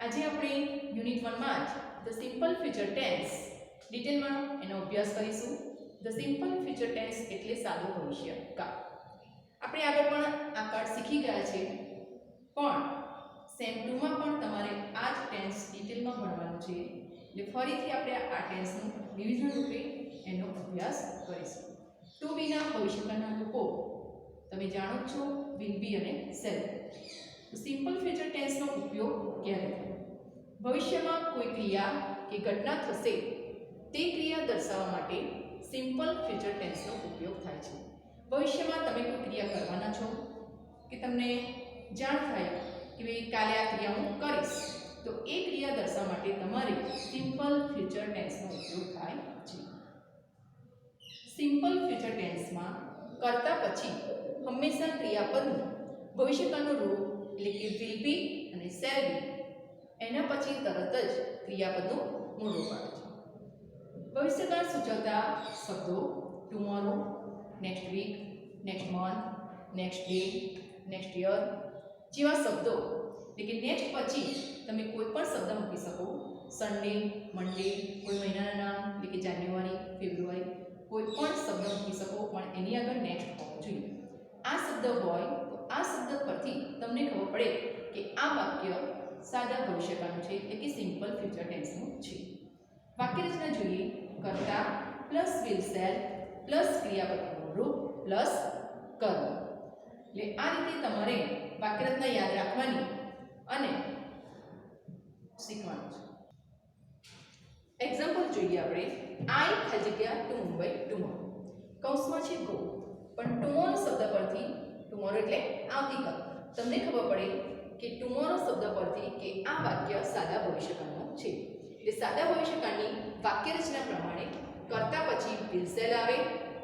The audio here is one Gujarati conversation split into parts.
આજે આપણે યુનિટ 1 માં જ ધ સિમ્પલ ફ્યુચર ટેન્સ ડિટેલમાં એનો અભ્યાસ કરીશું. ધ સિમ્પલ ફ્યુચર ટેન્સ એટલે સાદું ભવિષ્ય કાળ. આપણે આગળ પણ આ કાળ શીખી ગયા છે, પણ સેમ 2 માં પણ તમારે આ જ ટેન્સ ડિટેલમાં ભણવાનું છે. એટલે ફરીથી આપણે આ ટેન્સનું વિવિધ રૂપે એનો અભ્યાસ કરીશું. ટુ બીના ભવિષ્યકાળના રૂપો તમે જાણો જ છો, વિલ બી અને શેલ. સિમ્પલ ફ્યુચર ટેન્સનો ઉપયોગ ક્યારે થાય? ભવિષ્યમાં કોઈ ક્રિયા કે ઘટના થશે તે ક્રિયા દર્શાવવા માટે સિમ્પલ ફ્યુચર ટેન્સનો ઉપયોગ થાય છે. ભવિષ્યમાં તમે કોઈ ક્રિયા કરવાના છો કે તમને જાણ થાય કે ભાઈ કાલે આ ક્રિયા હું કરીશ, તો એ ક્રિયા દર્શાવવા માટે તમારે સિમ્પલ ફ્યુચર ટેન્સનો ઉપયોગ થાય છે. સિમ્પલ ફ્યુચર ટેન્સમાં કરતા પછી હંમેશા ક્રિયાપદનું ભવિષ્યકાળનું રૂપ એટલે કે વિલ બી અને શેલ બી, એના પછી તરત જ ક્રિયાપદનું મૂળ રૂપ આવે છે. ભવિષ્યકાળ સૂચવતા શબ્દો tomorrow, next week, next month, next day, next year જેવા શબ્દો, એટલે કે નેક્સ્ટ પછી તમે કોઈ પણ શબ્દ મૂકી શકો. સન્ડે, મંડે, કોઈ મહિનાના નામ એટલે કે જાન્યુઆરી, ફેબ્રુઆરી, કોઈ પણ શબ્દ મૂકી શકો, પણ એની આગળ નેક્સ્ટ હોવો જોઈએ. આ શબ્દ હોય તો આ શબ્દ પરથી તમને ખબર પડે કે આ વાક્ય સાદા ભવિષ્યકાળનું છે, એટલે કે સિમ્પલ ફ્યુચર ટેન્સનું છે. વાક્ય રચના જોઈએ. કર્તા પ્લસ વિલ શેલ પ્લસ ક્રિયાપદનું રૂપ પ્લસ કર્મ. એટલે આ રીતે તમારે વાક્ય રચના યાદ રાખવાની અને શીખવાનું છે. એક્ઝામ્પલ જોઈએ આપણે. આઈ ખાલી જગ્યા ટુ મુંબઈ ટુમોરો. કૌંસમાં છે ગો, પણ ટુમોરો શબ્દ પરથી, ટુમોરો એટલે આવતીકાલ, તમને ખબર પડે કે ટુમોરો શબ્દ પરથી કે આ વાક્ય સાદા ભવિષ્યકાળનું છે. એટલે સાદા ભવિષ્યકાળની વાક્ય રચના પ્રમાણે કરતા પછી વિલ શેલ આવે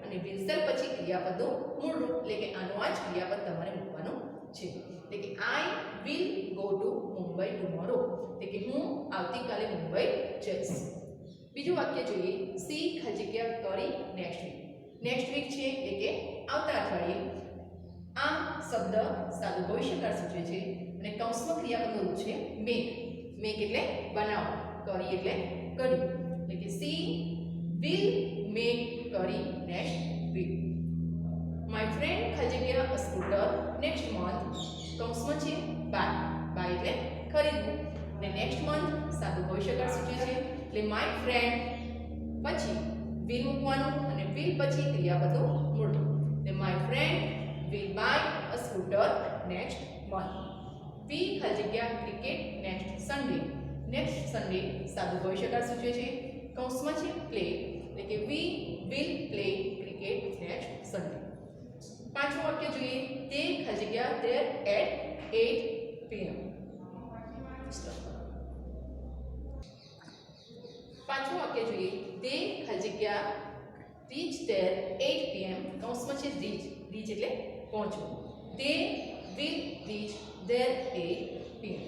અને વિલ શેલ પછી ક્રિયાપદનું મૂળ રૂપ, એટલે કે આનું આ જ ક્રિયાપદ તમારે મૂકવાનું છે. એટલે કે આઈ will go two Mumbai tomorrow, એટલે કે હું આવતીકાલે મુંબઈ જઈશ. બીજું વાક્ય જોઈએ. સી ખાલી જગ્યા કરી નેક્સ્ટ વીક. નેક્સ્ટ વીક છે એટલે કે આવતા અઠવાડિયે. આ શબ્દ સાદું ભવિષ્યકાળ સૂચવે છે અને કૌંસમાં ક્રિયાપદનું રૂપ છે મેક. મેક એટલે બનાવો, કરી એટલે કર્યું, એટલે કે she will make curry next week. My friend ખાલી જગ્યા અ સ્કૂટર નેક્સ્ટ મંથ. કૌંસમાં છે બાય. બાય એટલે ખરીદવું અને નેક્સ્ટ મંથ સાદું ભવિષ્યકાળ સૂચવે છે, એટલે માય ફ્રેન્ડ પછી વિલ મૂકવાનું અને વિલ પછી ક્રિયાપદનું મૂળ રૂપ, એટલે my friend will buy a scooter next month. We ખાલી જગ્યા cricket next Sunday. Next Sunday સાદું ભવિષ્યકાળ સૂચવે છે. કૌંસમાં છે પ્લે, એટલે કે we will play cricket next Sunday. પાંચમું વાક્ય જોઈએ. તે ખાલી જગ્યા ધેર એટ 8 PM. પાંચમું વાક્ય જોઈએ. તે ખાલી જગ્યા રીચ ધેર 8 PM. કૌંસમાં છે રીચ. રીચ એટલે પહોંચવું. તે વિલ રીચ ધેર 8 PM.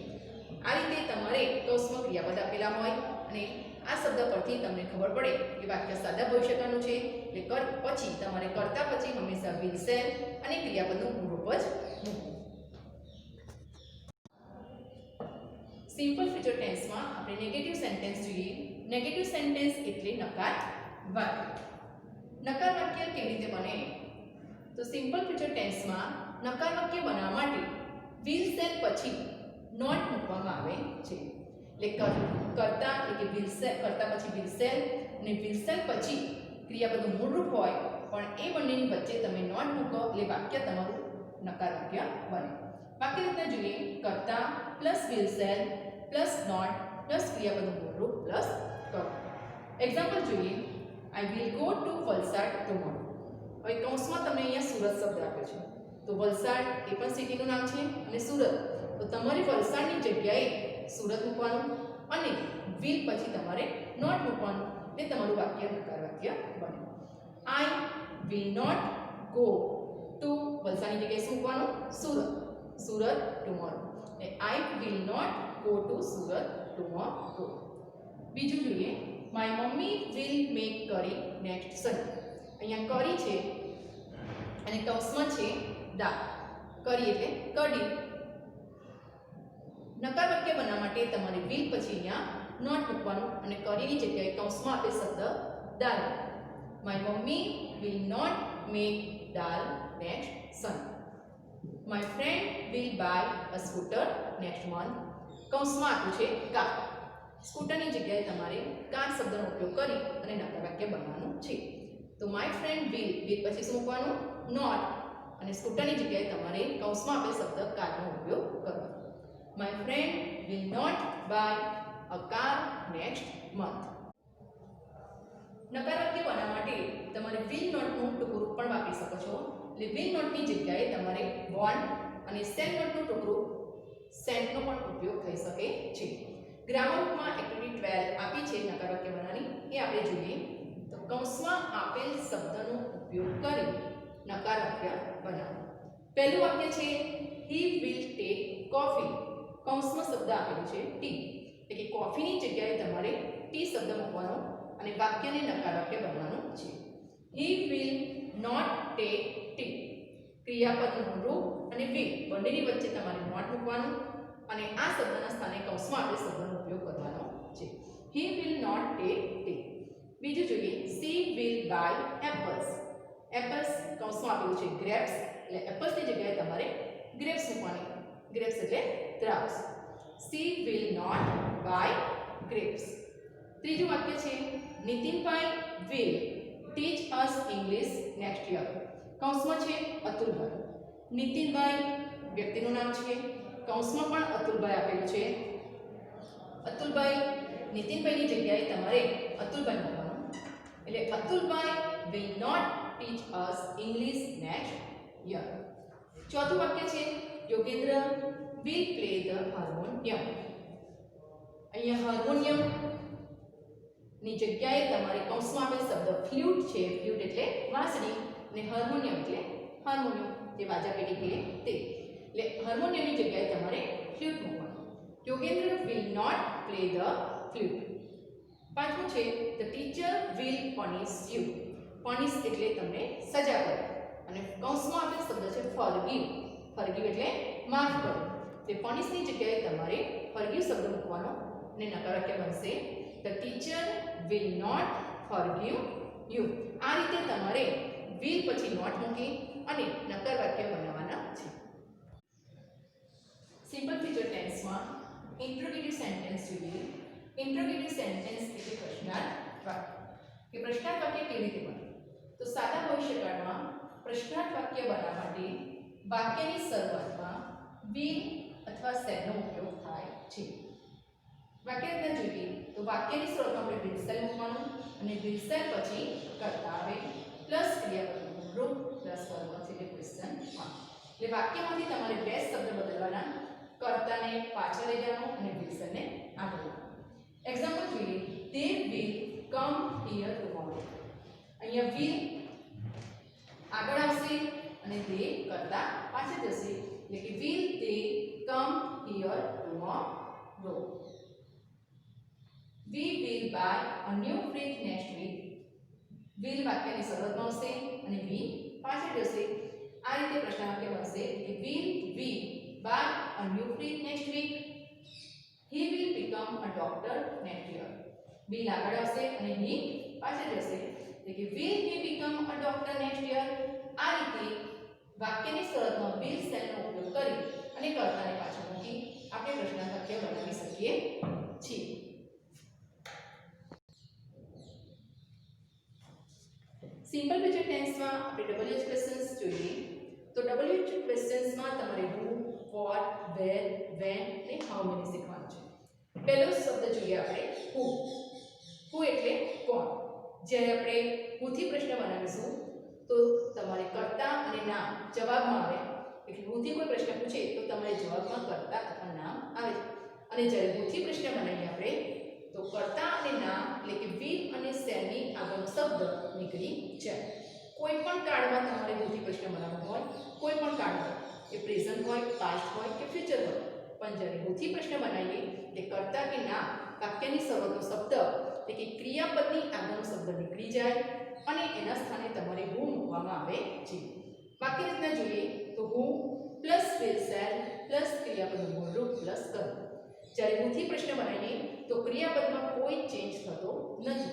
આ રીતે તમારે કૌંસમાં ક્રિયાપદ આપેલા હોય અને આ શબ્દ પરથી તમને ખબર પડે કે વાક્ય સાદા ભવિષ્યકાળનું છે, એટલે પછી તમારે કરતા પછી હંમેશા વિલ શેલ અને ક્રિયાપદનું મૂળ રૂપ જ મૂકવું. સિમ્પલ ફ્યુચર ટેન્સમાં આપણે નેગેટિવ સેન્ટેન્સ જોઈએ. નેગેટિવ સેન્ટેન્સ એટલે નકાર વાક્ય. નકાર વાક્ય કેવી રીતે બને? તો સિમ્પલ ફ્યુચર ટેન્સમાં નકાર વાક્ય બનાવવા માટે વિલ શેલ પછી નોટ મૂકવામાં આવે છે. એટલે કરતા એટલે કે વિલ શેલ, કરતા પછી વિલ શેલ અને વિલ શેલ પછી ક્રિયાપદનું મૂળ રૂપ હોય, પણ એ બંનેની વચ્ચે તમે નોટ મૂકો એટલે વાક્ય તમારું નકાર વાક્ય બને. વાક્ય રચના જોઈએ. કરતા plus will shall plus not plus ક્રિયાપદનું મૂળ રૂપ પ્લસ કરો. એક્ઝામ્પલ જોઈએ. I will go to Valsad tomorrow. હવે કૌંસમાં તમને અહીંયા સુરત શબ્દ આપ્યો છે, તો વલસાડ એ પણ સિટીનું નામ છે અને સુરત, તો તમારે વલસાડની જગ્યાએ સુરત મૂકવાનું અને વિલ પછી તમારે નોટ મૂકવાનું, એટલે તમારું વાક્ય નકાર વાક્ય બને. I will not go to, વલસાડની જગ્યાએ શું મૂકવાનું? સુરત. સુરત ટુમોરો, એટલે I will not go to Surat tomorrow. બીજું જોઈએ. My mummy will make curry next Sunday. અહીંયા કરી છે અને કૌંસમાં છે દાળ. કરી એટલે કઢી. નકાર વાક્ય બનાવવા માટે તમારે will પછી અહીંયા નોટ મૂકવાનું અને કરીની જગ્યાએ કૌંસમાં આપેલ શબ્દ દાલ. My mummy will not make dal next Sunday. My friend will buy a scooter next month. કૌંસમાં આપ્યું છે કાર. સ્કૂટરની જગ્યાએ તમારે કાર શબ્દનો ઉપયોગ કરી અને નકાર વાક્ય બનાવવાનું છે. તો માય ફ્રેન્ડ will પછી શું મૂકવાનું? નોટ. અને સ્કૂટરની જગ્યાએ તમારે કૌંસમાં આપેલ શબ્દ કારનો ઉપયોગ કરવાનો. My friend will not buy a car next month. નકાર વાક્ય બનાવવા માટે તમારે will not નું ટુકડું પણ વાપરી શકો છો. એટલે will not ની જગ્યાએ તમારે want અને shall not નું ટુકડું sent નો પણ ઉપયોગ થઈ શકે છે. ગ્રામર બુકમાં એક્ટિવિટી 12 આપી છે નકાર વાક્ય બનાવવાની, એ આપણે જોઈએ. તો કૌંસમાં આપેલ શબ્દનો ઉપયોગ કરી નકાર વાક્ય બનાવો. પહેલું વાક્ય છે he will take coffee. કૌંસમાં શબ્દ આપેલો છે ટી, એટલે કે કોફીની જગ્યાએ તમારે ટી શબ્દ મૂકવાનો અને વાક્યને નકાર વાક્ય બનાવવાનું છે. he will not take tea. ક્રિયાપદનું રૂપ અને will બંનેની વચ્ચે તમારે નોટ મૂકવાનું અને આ શબ્દના સ્થાને કૌંસમાં આપેલ શબ્દનો ઉપયોગ કરવાનો છે. he will not take tea. બીજું જોઈએ she will buy apples. Apples કૌંસમાં આપેલું છે ગ્રેપ્સ, એટલે એપલ્સની જગ્યાએ તમારે ગ્રેપ્સ મૂકવાની. ગ્રેપ્સ એટલે દ્રાક્ષ. she will not buy grapes. ત્રીજું વાક્ય છે Nitinbhai will teach us English next year. કૌંસમાં છે અતુલભાઈ. નીતિનભાઈ વ્યક્તિનું નામ છે, કૌંસમાં પણ અતુલભાઈ આપેલું છે. અતુલભાઈ નીતિનભાઈની જગ્યાએ તમારે અતુલભાઈ મૂકવાનું. એટલે અતુલભાઈ will not teach us English next year. ચોથું વાક્ય છે Yogendra will play the harmonium. અહીંયા હાર્મોનિયમ ની જગ્યાએ તમારે કૌંસમાં આપેલ શબ્દ ફ્લ્યુટ છે. ફ્લ્યુટ એટલે વાંસળી અને હાર્મોનિયમ એટલે હાર્મોનિયમ, જે વાજા પેટી કહે તે. એટલે હાર્મોનિયમની જગ્યાએ તમારે ફ્લ્યુટ મૂકવાનું. Yogendra will not play the flute. પાંચમું છે the teacher will punish you. પનિશ એટલે તમને સજા કરે અને કૌંસમાં આપેલ શબ્દ છે forgive. forgive એટલે માફ કરો. તે પનિશની જગ્યાએ તમારે forgive શબ્દ મૂકવાનો અને નકાર વાક્ય બનશે the teacher will not forgive you. આ રીતે તમારે will પછી નોટ મૂકી અને નકાર વાક્ય બનાવવાના છે. સિમ્પલ ફીચર ટેન્સમાં ઇન્ટ્રોગેટિવ સેન્ટેન્સ જોઈએ. ઇન્ટ્રોગેટિવ સેન્ટેન્સ એટલે પ્રશ્નાર્થ વાક્ય. કે પ્રશ્નાર્થ વાક્ય કેવી રીતે બને? તો સાદા ભવિષ્યકાળમાં પ્રશ્નાર્થ વાક્ય બનાવવા માટે વાક્યની શરૂઆતમાં will અથવા shall નો ઉપયોગ થાય છે. વાક્ય રચના જોઈએ તો વાક્યની શરૂઆતમાં આપણે will shall મૂકવાનું અને will shall પછી કર્તા આવે પ્લસ ક્રિયાપદનું રૂપ પ્લસ વર્બ એટલે ક્વેશ્ચન માર્ક. એટલે વાક્યમાંથી તમારે બે શબ્દ બદલવાના, કર્તાને પાછળ લઈ જવાનું અને will shall ને આગળ લાવવાનું. એક્ઝામ્પલ જોઈએ they will come here tomorrow. અહીંયા will આગળ આવશે અને they કરતા પાછળ જશે, એટલે કે will they come here tomorrow. we will buy a new fridge next week. will વાક્યની શરૂઆતમાં આવશે અને we પાછળ જશે. આ રીતે પ્રશ્ન વાક્ય બનશે કે will we buy a new fridge next week. he will become a doctor next year. will આગળ આવશે અને he પાછળ જશે, એટલે કે will he become a doctor next year. આ રીતે વાક્યની શરૂઆતમાં will shall નો ઉપયોગ કરી અને કર્તાને પાછળ મૂકી આપણે પ્રશ્નાર્થ વાક્ય બનાવી શકીએ છીએ. સિમ્પલ ફીચર ટેન્સમાં આપણે WH ક્વેશ્ચન્સ જોઈએ. તો WH ક્વેશ્ચન્સમાં તમારે who, what, where, when અને how many શીખવાનું છે. પહેલો શબ્દ જોઈએ આપણે who. who એટલે કોણ. જ્યારે આપણે who થી પ્રશ્ન બનાવીશું તો તમારે કર્તા અને નામ જવાબમાં આવે. એટલે who થી કોઈ પ્રશ્ન પૂછે તો તમારે જવાબમાં કર્તા અથવા નામ આવે છે. અને જ્યારે who થી પ્રશ્ન બનાવીએ આપણે તો કર્તા અને નામ એટલે કે will અને shall ની આગળનો શબ્દ નીકળી જાય. કોઈ પણ કાળમાં તમારે who થી પ્રશ્ન બનાવવાનો હોય, કોઈ પણ કાળમાં, એ પ્રેઝન્ટ હોય, પાસ્ટ હોય કે ફ્યુચર હોય, પણ જ્યારે who થી પ્રશ્ન બનાવીએ એટલે કર્તા કે નામ વાક્યની શરૂઆતનો શબ્દ એટલે કે ક્રિયાપદની આગળનો શબ્દ નીકળી જાય અને એના સ્થાને તમારે who મૂકવામાં આવે છે. વાક્ય રચના જોઈએ તો who plus will shall plus ક્રિયાપદનું મૂળરૂપ પ્લસ કર્મ. જ્યારે who થી પ્રશ્ન બનાવીએ તો ક્રિયાપદમાં કોઈ ચેન્જ થતો નથી.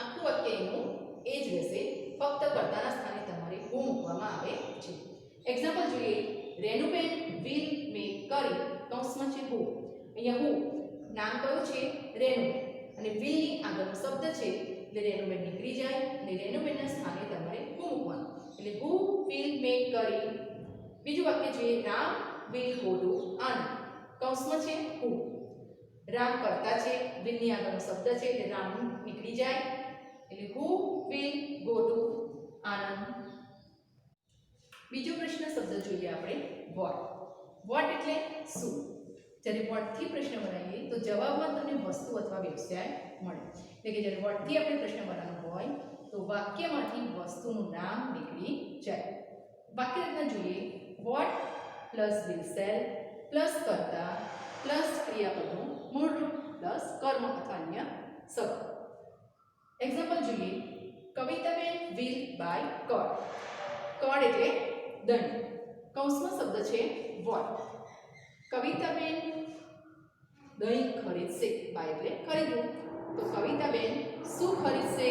આખું વાક્ય એનું એ જ રહેશે, ફક્ત કર્તાના સ્થાને તમારે who મૂકવામાં આવે છે. એક્ઝામ્પલ જોઈએ. રેણુબેન વિલ મેક કરી કૌંસમાં છે who. અહીંયા who નામ કયું છે? રેણુબેન. અને will ની આગળનો શબ્દ છે એટલે રેણુબેન નીકળી જાય અને રેણુબેનના સ્થાને તમારે who મૂકવાનું. એટલે who will make કરી. બીજું વાક્ય જોઈએ. રામ will go to આનંદ કૌંસમાં છે who. રામ કરતા છે, will ની આગળનો શબ્દ છે એટલે રામ નીકળી જાય એટલે who will go to આનંદ. બીજો પ્રશ્ન શબ્દ જોઈએ આપણે what. what એટલે શું. જ્યારે what થી પ્રશ્ન બનાવીએ તો જવાબમાં તમને વસ્તુ અથવા વ્યવસાય મળે. એટલે કે જ્યારે what થી આપણે પ્રશ્ન બનાવવાનો હોય તો વાક્યમાંથી વસ્તુનું નામ નીકળી જાય. વાક્ય રચના જોઈએ. what plus will shall plus કર્તા પ્લસ ક્રિયાપદનું મૂળ રૂપ પ્લસ કર્મ અથવા અન્ય શબ્દ. એક્ઝામ્પલ જોઈએ. કવિતાબેન will buy cord. cord એટલે દંડ. કૌંસમાં શબ્દ છે what. કવિતાબેન દહીં ખરીદશે. બાય એટલે ખરીદવું. તો કવિતાબેન શું ખરીદશે?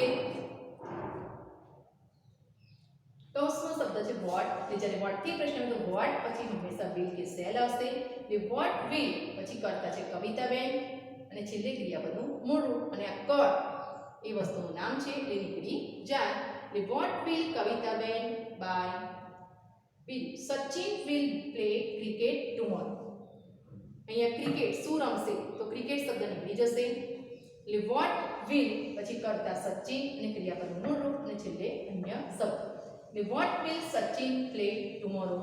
કૌંસમાં શબ્દ છે what. એટલે જ્યારે what થી પ્રશ્ન તો what પછી હંમેશા will કે shall આવશે. એટલે what will પછી કર્તા છે કવિતાબેન અને છેલ્લે ક્રિયાપદનું મૂળ રૂપ અને આ cord એ વસ્તુનું નામ છે એટલે નીકળી જાય. એટલે what will કવિતાબેન buy. Sachin will play cricket tomorrow. અહીંયા ક્રિકેટ શું રમશે તો ક્રિકેટ શબ્દ નીકળી જશે. એટલે what will પછી કર્તા સચિન અને ક્રિયાપદનું મૂળ રૂપ અને છેલ્લે અન્ય શબ્દ. એટલે what will Sachin play tomorrow.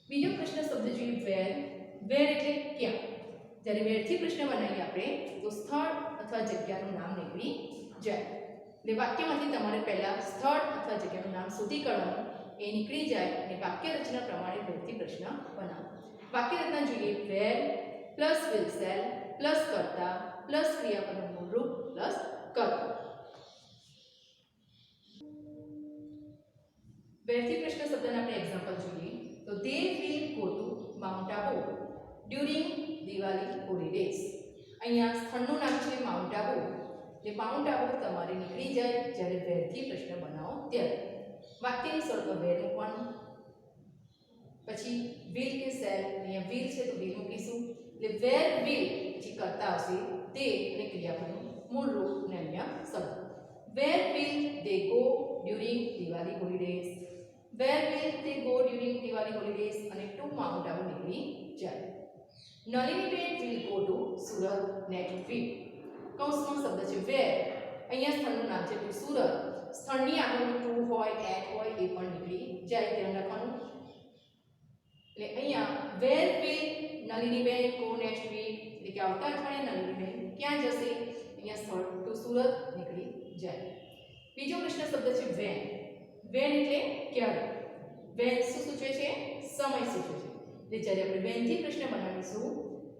બીજો પ્રશ્ન શબ્દ જોઈએ where. where એટલે ક્યાં. જ્યારે where થી પ્રશ્ન બનાવીએ આપણે તો સ્થળ અથવા જગ્યાનું નામ નીકળી જાય. એટલે વાક્યમાંથી તમારે પહેલા સ્થળ અથવા જગ્યાનું નામ શોધી કાઢવાનું. એ નીકળી જાય અને વાક્ય રચના પ્રમાણે where થી પ્રશ્ન બનાવો. વાક્ય રચના જોઈએ. where plus will shall plus કર્તા પ્લસ ક્રિયાપદનું મૂળ રૂપ પ્લસ કર્મ. where થી પ્રશ્ન શબ્દના આપણે એક્ઝામ્પલ જોઈએ. તો they will go to Mount Abu during Diwali holidays. અહીંયા સ્થળનું નામ છે માઉન્ટ આબુ. એટલે માઉન્ટ આબુ તમારે નીકળી જાય જ્યારે where થી પ્રશ્ન બનાવો ત્યારે. વાક્યની શરૂઆતમાં where મૂકવાનું. પછી will કે shall. અહીંયા will છે તો will મૂકીશું. એટલે where will પછી કર્તા આવશે તે અને ક્રિયાપદનું મૂળ રૂપ અને અન્ય શબ્દ. where will they go during Diwali holidays. where will they go during Diwali holidays અને to Mount Abu નીકળી જાય. નલિનીબેન will go to Surat next week. કૌંસમાં શબ્દ છે where. અહીંયા સ્થળનું નામ છે to સુરત. સ્થળની આગળનું to હોય at હોય એ પણ નીકળી જાય ધ્યાન રાખવાનું. એટલે અહીંયા where will નલિનીબેન go next week એટલે કે આવતા અઠવાડિયે નલિનીબેન ક્યાં જશે. અહીંયા સ્થળ to સુરત નીકળી જાય. બીજો પ્રશ્ન શબ્દ છે when. when એટલે ક્યારે. when શું સૂચવે છે? સમય સૂચવે છે. એટલે જ્યારે આપણે when થી પ્રશ્ન બનાવીશું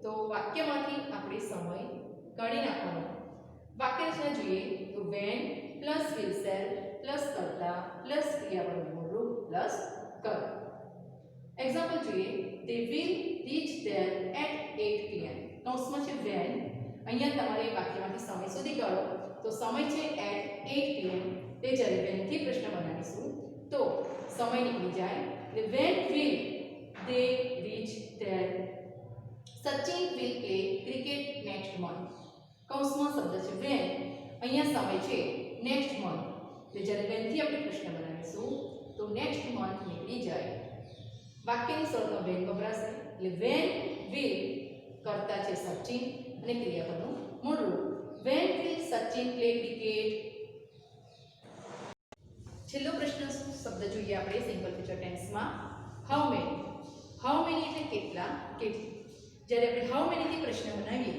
તો વાક્યમાંથી આપણે સમય કાઢી નાખવાનો. વાક્ય રચના જોઈએ તો when plus will shall plus કર્તા પ્લસ ક્રિયાપદનું મૂળ રૂપ પ્લસ કર્મ. એક્ઝામ્પલ જોઈએ. they will reach there at 8 pm. કૌંસમાં છે when. અહીંયા તમારે વાક્યમાંથી સમય શોધી કાઢો તો સમય છે at 8 pm. તે જ્યારે when થી પ્રશ્ન બનાવીશું તો સમય નીકળી જાય. એટલે when will they reach there. Sachin will play cricket next month. કૌંસમાં શબ્દ છે when. અહીંયા સમય છે next month. એટલે જ્યારે when થી આપણે પ્રશ્ન બનાવીશું તો next month નીકળી જાય. વાક્યની શરૂઆતમાં when વપરાશે. એટલે when will કર્તા છે સચિન અને ક્રિયાપદનું મૂળ રૂપ. when will Sachin play cricket. છેલ્લો પ્રશ્ન શબ્દ જોઈએ આપણે સિમ્પલ ફ્યુચર ટેન્સમાં how many. how many એટલે કેટલા કેટલી. જ્યારે આપણે how many થી પ્રશ્ન બનાવીએ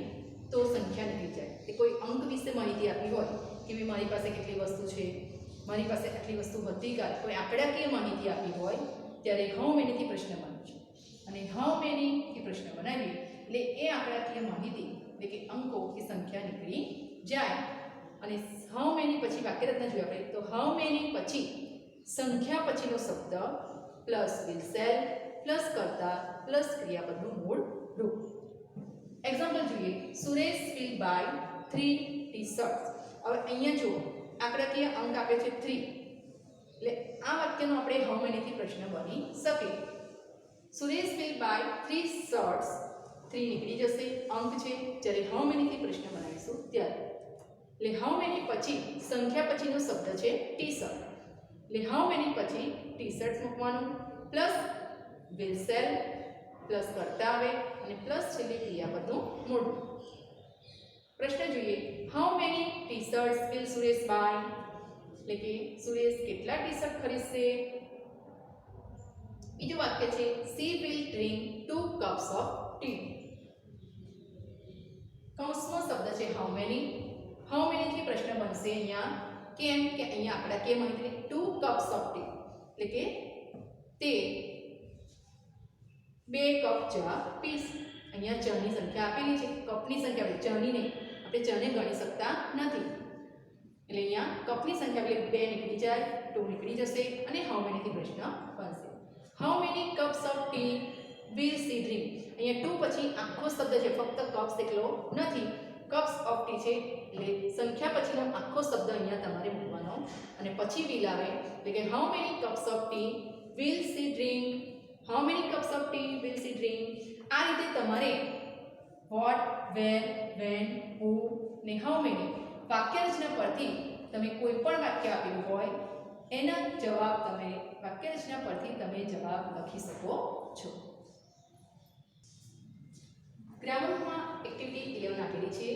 તો સંખ્યા નીકળી જાય. તે કોઈ અંક વિશે માહિતી આપી હોય કે મારી પાસે કેટલી વસ્તુ છે, મારી પાસે આટલી વસ્તુ હતી કાં, કોઈ આંકડાકીય માહિતી આપી હોય ત્યારે how many થી પ્રશ્ન બનાવશું. અને how many થી પ્રશ્ન બનાવીએ એટલે એ આંકડાકીય માહિતી એટલે કે અંકો કે સંખ્યા નીકળી જાય. અને how many પછી વાક્ય રચના જોઈએ આપણે તો how many પછી સંખ્યા પછીનો શબ્દ પ્લસ will shall પ્લસ કર્તા પ્લસ ક્રિયાપદનું મૂળ રૂપ. Suresh will buy 3 T-shirts. હવે અહીંયા જુઓ આંકડાકીય અંક આપે છે 3, એટલે આ વાક્યનો આપણે હાઉ મેનીથી પ્રશ્ન બની શકે. સુરેશ વિલ બાય 3 શર્ટ્સ, 3 નીકળી જશે, અંક છે. જ્યારે હાઉ મેનીથી પ્રશ્ન બનાવીશું ત્યારે એટલે હાઉ મેની પછી સંખ્યા પછીનો શબ્દ છે ટી-શર્ટ, એટલે હાઉ મેની પછી ટી-શર્ટ્સ મૂકવાનું, પ્લસ વિલ સેલ, પ્લસ કરતા આવે અને પ્લસ છેલ્લે ક્રિયાપદનું મોઢું. પ્રશ્ન જોઈએ, how many T-shirts will Suresh buy, એટલે કે સુરેશ કેટલા ટી-શર્ટ ખરીદશે. બીજું વાક્ય છે she will drink 2 cups of tea. કૌંસમાં શબ્દ છે હાઉ મેની. હાઉ મેની થી પ્રશ્ન બનશે અહીંયા, કેમ કે અહીંયા આંકડાકીય માહિતી 2 કપ્સ ઓફ ટી, એટલે કે તે 2 કપ ચા પીશે. અહીંયા ચાની સંખ્યા આપેલી છે, કપની સંખ્યા આપણે ચાની નહીં, આપણે ચાને ગણી શકતા નથી, એટલે અહીંયા કપની સંખ્યા એટલે 2 નીકળી જાય, 2 નીકળી જશે અને હાઉ મેની થી પ્રશ્ન બનશે. How many cups of T will see drink. અહીંયા 2 પછી આખો શબ્દ છે, ફક્ત કપ્સ એકલો નથી, કપ્સ ઓફ ટી છે, એટલે સંખ્યા પછીનો આખો શબ્દ અહીંયા તમારે મૂકવાનો અને પછી વિલ આવે, એટલે કે how many cups of T will see drink, how many cups of T will see drink. આ રીતે તમારે વોટ, વેર, વેન, હુ ને હાઉ મેની વાક્ય રચના પરથી તમે કોઈ પણ વાક્ય આપેલું હોય એના જવાબ તમે વાક્ય રચના પરથી તમે જવાબ લખી શકો છો. ગ્રામરમાં એક્ટિવિટી 11 આપેલી છે,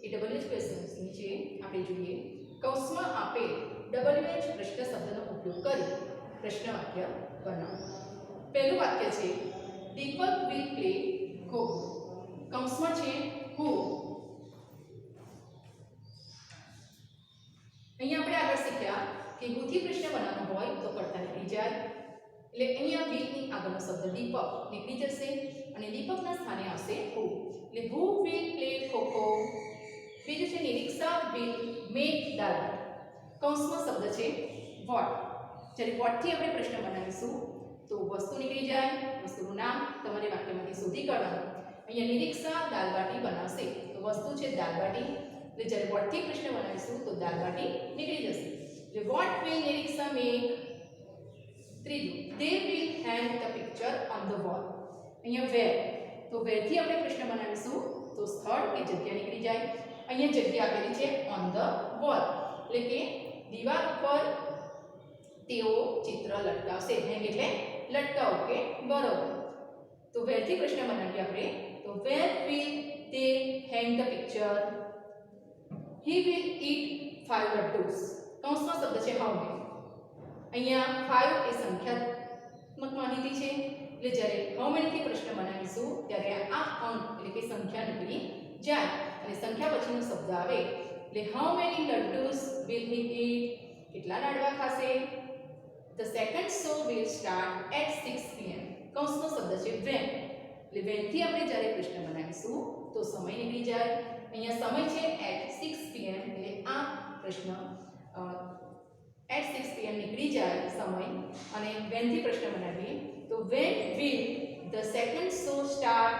એ WH ક્વેશ્ચન્સની છે. આપણે જોઈએ, કૌંસમાં આપેલ WH પ્રશ્ન શબ્દનો ઉપયોગ કરી પ્રશ્ન વાક્ય બનાવો. પહેલું વાક્ય છે દીપક વિલ પ્લે ખો-ખો. કૌંસમાં છે હુ. અહીંયા આપણે આગળ શીખ્યા કે હુથી પ્રશ્ન બનાવવાનો હોય તો કરતા નીકળી જાય, એટલે અહીંયા વિલની આગળનો શબ્દ દીપક નીકળી જશે અને દીપકના સ્થાને આવશે હુ, એટલે હુ વિલ પ્લે ખો-ખો. બીજું છે નિરીક્ષા વિલ મેક દાળ. કૌંસમાં શબ્દ છે વોટ. જ્યારે વોટથી આપણે પ્રશ્ન બનાવીશું તો વસ્તુ નીકળી જાય, વસ્તુનું નામ તમારે વાક્યમાંથી શોધી કાઢવાનું. અહીંયા નિરીક્ષા દાળ બાટી બનાવશે, તો વસ્તુ છે દાળ બાટી, એટલે જ્યારે વોટથી પ્રશ્ન બનાવીશું તો દાળ બાટી નીકળી જશે, એટલે વોટ વિલ નિરીક્ષા મેક. ત્રીજું, they will hang the picture on the wall. અહીંયા where, તો where થી આપણે પ્રશ્ન બનાવીશું તો સ્થળ કે જગ્યા નીકળી જાય. અહીંયા જગ્યા આપેલી છે on the wall, એટલે કે દીવાલ ઉપર તેઓ ચિત્ર લટકાવશે. હેંગ એટલે લટકાવો કે બરોબર. તો where થી પ્રશ્ન બનાવીએ આપણે તો where will they hang the picture. he will eat 5 laddus. કૌંસમાં શબ્દ છે how many. અહીંયા 5 એ સંખ્યાત્મક માહિતી છે, એટલે જ્યારે હાઉ મેની થી પ્રશ્ન બનાવીશું ત્યારે આ અંક એટલે કે સંખ્યા નીકળી જાય અને સંખ્યા પછીનો શબ્દ આવે, એટલે how many laddus will he ઈટ. કેટલા લાડવા ખાશે. The second show will start at 6 pm. કૌંસનો શબ્દ છે when, એટલે when થી આપણે જ્યારે પ્રશ્ન બનાવીશું તો સમય નીકળી જાય. અહીંયા સમય છે at 6 pm, એટલે આ પ્રશ્ન at 6 pm નીકળી જાય સમય અને when થી પ્રશ્ન બનાવીએ તો when will the second show start.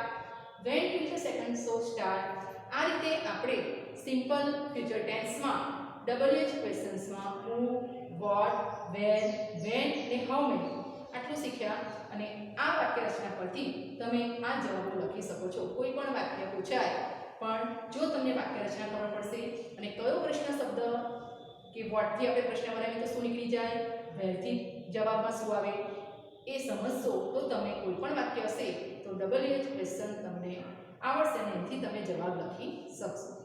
when will the second show start. આ રીતે આપણે સિમ્પલ ફ્યુચર ટેન્સમાં WH ક્વેશ્ચન્સમાં who, what, where, when અને how many આટલું શીખ્યા અને આ વાક્ય રચના પરથી તમે આ જવાબો લખી શકો છો. કોઈ પણ વાક્ય પૂછાય પણ જો તમને વાક્ય રચના ખબર પડશે અને કયો પ્રશ્ન શબ્દ કે વોટ થી આપણે પ્રશ્ન બનાવીએ તો શું નીકળી જાય, વેર થી જવાબમાં શું આવે એ સમજશો તો તમે કોઈ પણ વાક્ય હશે તો WH ક્વેશ્ચન તમને આવડશે અને એથી તમે જવાબ લખી શકશો.